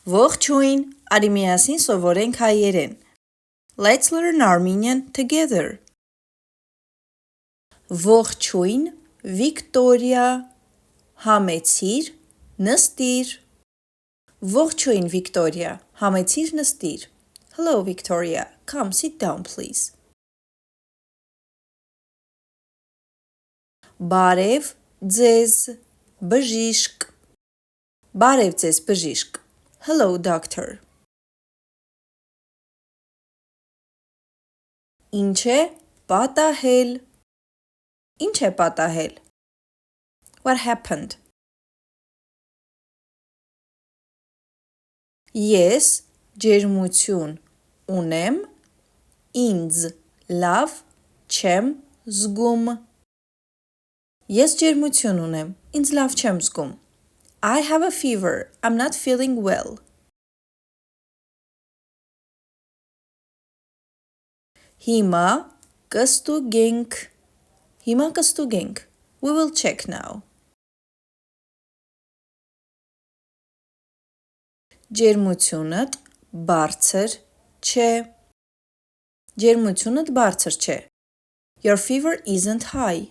Ողջույն, արի միասին սովորենք հայերեն։ Let's learn Armenian together. Ողջույն, Վիկտորիա, համեցիր, նստիր։ Ողջույն, Վիկտորիա, համեցիր, նստիր։ Hello, Victoria. Come, sit down, please. Բարև ձեզ, բժիշկ։ Բարև ձեզ, բժիշկ։ Hello, doctor. Ինչ է պատահել։ Ինչ է պատահել։ What happened? Ես ջերմություն ունեմ, ինձ լավ չեմ զգում։ Ես ջերմություն ունեմ, ինձ լավ չեմ զգում։ I have a fever. I'm not feeling well. Հիմա կստուգենք։ Հիմա կստուգենք։ We will check now. Ջերմությունդ բարձր չէ։ Ջերմությունդ բարձր չէ։ Your fever isn't high.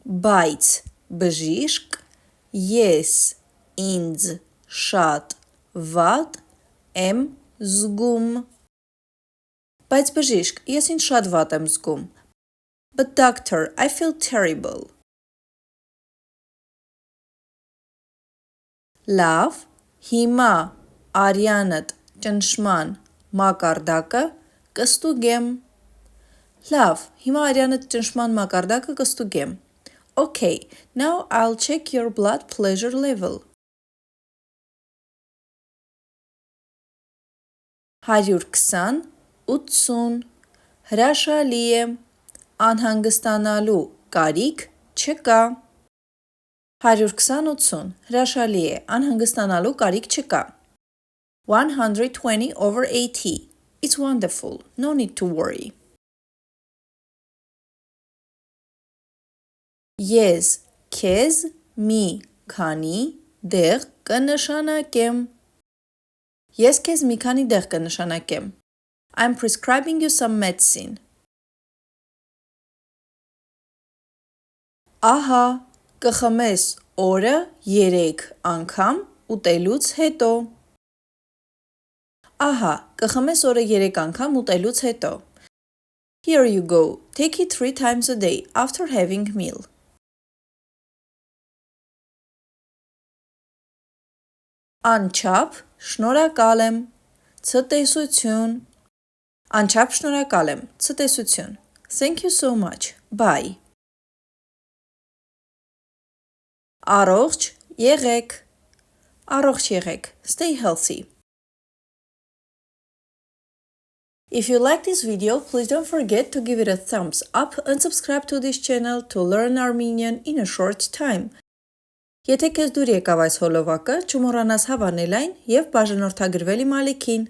Բայց բժիշկ ես ինձ շատ վատ եմ զգում։ Բայց բժիշկ ես ինձ շատ վատ եմ զգում։ But doctor, I feel terrible. Լավ, հիմա արյանդ ճնշման մակարդակը կստուգեմ։ Լավ, հիմա արյանդ ճնշման մակարդակը կստուգեմ։ Okay, now I'll check your blood pressure level. 120, 80, հրաշալի է, անհանգստանալու կարիք չկա։ 120-80, հրաշալի է, անհանգստանալու կարիք չկա։ 120/80, it's wonderful, no need to worry. Ես քեզ մի քանի դեղ կնշանակեմ։ Ես քեզ մի քանի դեղ կնշանակեմ։ I'm prescribing you some medicine. Ահա, կխմես օրը 3 անգամ ուտելուց հետո։ Ահա, կխմես օրը 3 անգամ ուտելուց հետո։ Here you go. Take it 3 times a day after having meal. Անչափ շնորհակալ եմ, ցտեսություն։ Անչափ շնորհակալ եմ, ցտեսություն։ Thank you so much. Bye. Առողջ եղեք։ Առողջ եղեք. Stay healthy. If you like this video, please don't forget to give it a thumbs up and subscribe to this channel to learn Armenian in a short time. Եթե քեզ դուր եկավ այս հոլովակը, չմոռանաս հավանել այն և բաժանորդագրվել իմ ալիքին։